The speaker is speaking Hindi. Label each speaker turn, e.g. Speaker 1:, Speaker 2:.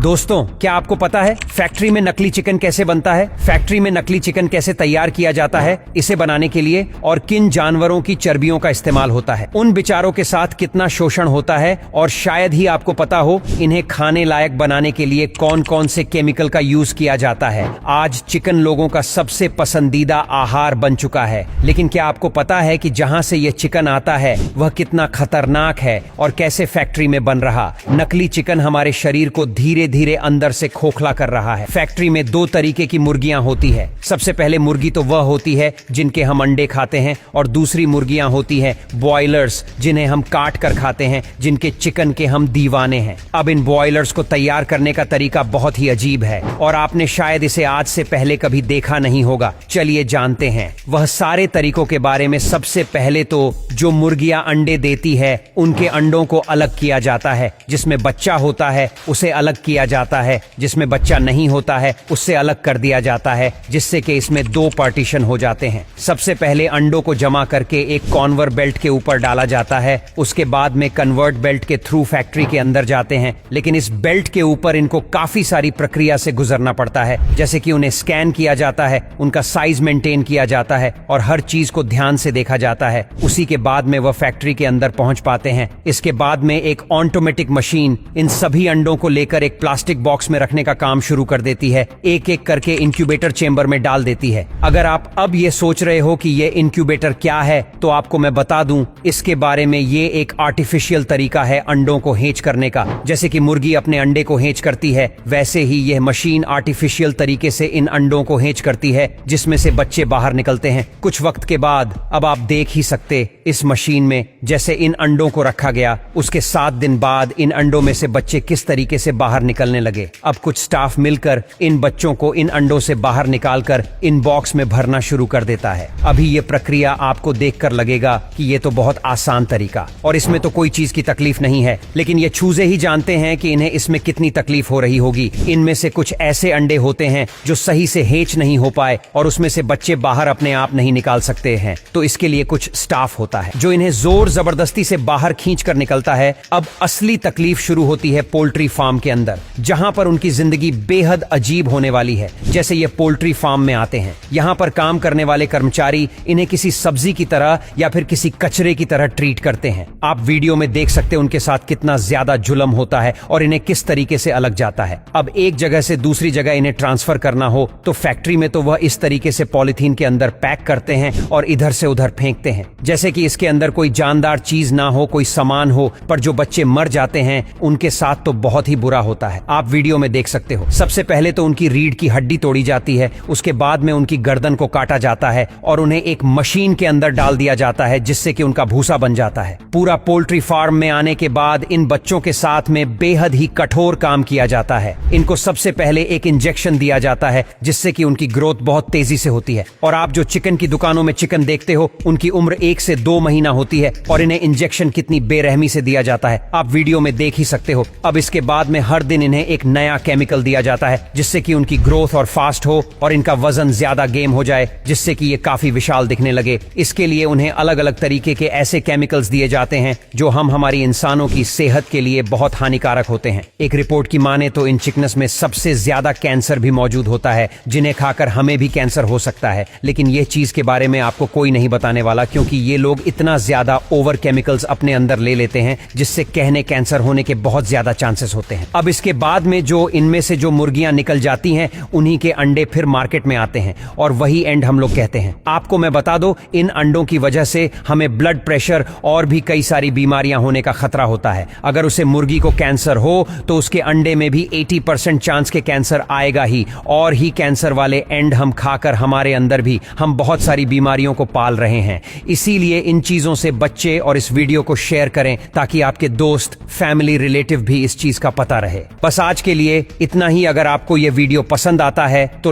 Speaker 1: दोस्तों, क्या आपको पता है फैक्ट्री में नकली चिकन कैसे बनता है? फैक्ट्री में नकली चिकन कैसे तैयार किया जाता है, इसे बनाने के लिए और किन जानवरों की चर्बियों का इस्तेमाल होता है, उन बेचारों के साथ कितना शोषण होता है, और शायद ही आपको पता हो इन्हें खाने लायक बनाने के लिए कौन कौन से केमिकल का यूज किया जाता है। आज चिकन लोगों का सबसे पसंदीदा आहार बन चुका है, लेकिन क्या आपको पता है कि जहां से यह चिकन आता है वह कितना खतरनाक है और कैसे फैक्ट्री में बन रहा? नकली चिकन हमारे शरीर को धीरे धीरे अंदर से खोखला कर रहा है। फैक्ट्री में दो तरीके की मुर्गियां होती है। सबसे पहले मुर्गी तो वह होती है जिनके हम अंडे खाते हैं, और दूसरी मुर्गियां होती है बॉयलर्स, जिन्हें हम काट कर खाते हैं, जिनके चिकन के हम दीवाने हैं। अब इन बॉयलर्स को तैयार करने का तरीका बहुत ही अजीब है और आपने शायद इसे आज से पहले कभी देखा नहीं होगा। चलिए जानते हैं वह सारे तरीकों के बारे में। सबसे पहले तो जो मुर्गियां अंडे देती है उनके अंडों को अलग किया जाता है। जिसमें बच्चा होता है उसे अलग किया जाता है, जिसमें बच्चा नहीं होता है उससे अलग कर दिया जाता है, जिससे कि इसमें दो पार्टीशन हो जाते हैं। सबसे पहले अंडों को जमा करके एक कॉन्वर बेल्ट के ऊपर डाला जाता है। उसके बाद में कन्वर्ट बेल्ट के थ्रू फैक्ट्री के अंदर जाते हैं, लेकिन इस बेल्ट के ऊपर इनको काफी सारी प्रक्रिया से गुजरना पड़ता है, जैसे कि उन्हें स्कैन किया जाता है, उनका साइज मेंटेन किया जाता है और हर चीज को ध्यान से देखा जाता है। उसी के बाद में वह फैक्ट्री के अंदर पहुंच पाते हैं। इसके बाद में एक ऑटोमेटिक मशीन इन सभी अंडों को लेकर एक प्लास्टिक बॉक्स में रखने का काम शुरू कर देती है, एक एक करके इंक्यूबेटर चेंबर में डाल देती है। अगर आप अब ये सोच रहे हो कि ये इंक्यूबेटर क्या है, तो आपको मैं बता दूं इसके बारे में। ये एक आर्टिफिशियल तरीका है अंडों को हेच करने का। जैसे कि मुर्गी अपने अंडे को हेच करती है, वैसे ही यह मशीन आर्टिफिशियल तरीके से इन अंडों को हेच करती है, जिसमें से बच्चे बाहर निकलते हैं। कुछ वक्त के बाद अब आप देख ही सकते इस मशीन में जैसे इन अंडों को रखा गया, उसके 7 दिन बाद इन अंडों में से बच्चे किस तरीके से बाहर निकलने लगे। अब कुछ स्टाफ मिलकर इन बच्चों को इन अंडों से बाहर निकालकर इन बॉक्स में भरना शुरू कर देता है। अभी ये प्रक्रिया आपको देखकर लगेगा कि ये तो बहुत आसान तरीका और इसमें तो कोई चीज की तकलीफ नहीं है, लेकिन ये चूजे ही जानते हैं कि इन्हें इसमें कितनी तकलीफ हो रही होगी। इनमें से कुछ ऐसे अंडे होते हैं जो सही से हेच नहीं हो पाए और उसमें से बच्चे बाहर अपने आप नहीं निकाल सकते हैं, तो इसके लिए कुछ स्टाफ होता है जो इन्हें जोर जबरदस्ती से बाहर खींच कर निकलता है। अब असली तकलीफ शुरू होती है पोल्ट्री फार्म के अंदर, जहां पर उनकी जिंदगी बेहद अजीब होने वाली है। जैसे ये पोल्ट्री फार्म में आते हैं, यहाँ पर काम करने वाले कर्मचारी इन्हें किसी सब्जी की तरह या फिर किसी कचरे की तरह ट्रीट करते हैं। आप वीडियो में देख सकते हैं उनके साथ कितना ज्यादा जुल्म होता है और इन्हें किस तरीके से अलग जाता है। अब एक जगह से दूसरी जगह इन्हें ट्रांसफर करना हो तो फैक्ट्री में तो वह इस तरीके से पॉलिथीन के अंदर पैक करते हैं और इधर से उधर फेंकते हैं, जैसे कि इसके अंदर कोई जानदार चीज ना हो, कोई सामान हो। पर जो बच्चे मर जाते हैं उनके साथ तो बहुत ही बुरा होता है। आप वीडियो में देख सकते हो। सबसे पहले तो उनकी रीढ़ की हड्डी तोड़ी जाती है, उसके बाद में उनकी गर्दन को काटा जाता है और उन्हें एक मशीन के अंदर डाल दिया जाता है, जिससे कि उनका भूसा बन जाता है। पूरा पोल्ट्री फार्म में आने के बाद इन बच्चों के साथ में बेहद ही कठोर काम किया जाता है। इनको सबसे पहले एक इंजेक्शन दिया जाता है, जिससे कि उनकी ग्रोथ बहुत तेजी से होती है। और आप जो चिकन की दुकानों में चिकन देखते हो, उनकी उम्र 1 से 2 महीना होती है और इन्हें इंजेक्शन कितनी बेरहमी से दिया जाता है आप वीडियो में देख ही सकते हो। अब इसके बाद में हर दिन इन्हें एक नया केमिकल दिया जाता है, जिससे कि उनकी ग्रोथ और फास्ट हो और इनका वजन ज्यादा गेम हो जाए, जिससे कि ये काफी विशाल दिखने लगे। इसके लिए उन्हें अलग अलग तरीके के ऐसे केमिकल्स दिए जाते हैं जो हमारी इंसानों की सेहत के लिए बहुत हानिकारक होते हैं। एक रिपोर्ट की माने तो इन चिकन्स में सबसे ज्यादा कैंसर भी मौजूद होता है, जिन्हें खाकर हमें भी कैंसर हो सकता है। लेकिन ये चीज के बारे में आपको कोई नहीं बताने वाला, क्योंकि ये लोग इतना ज्यादा ओवर केमिकल्स अपने अंदर ले लेते हैं, जिससे कहने कैंसर होने के बहुत ज्यादा चांसेस होते हैं। अब इसके बाद में जो इनमें से जो मुर्गियां निकल जाती हैं, उन्हीं के अंडे फिर मार्केट में आते हैं और वही एंड हम लोग कहते हैं। आपको मैं बता दूं, इन अंडों की वजह से हमें ब्लड प्रेशर और भी कई सारी बीमारियां होने का खतरा होता है। अगर उसे मुर्गी को कैंसर हो तो उसके अंडे में भी 80% चांस के कैंसर आएगा ही, और ही कैंसर वाले एंड हम खाकर हमारे अंदर भी हम बहुत सारी बीमारियों को पाल रहे हैं। इसीलिए इन चीजों से बच्चे और इस वीडियो को शेयर करें, ताकि आपके दोस्त, फैमिली, रिलेटिव भी इस चीज का पता रहे। बस आज के लिए इतना ही। अगर आपको यह वीडियो पसंद आता है तो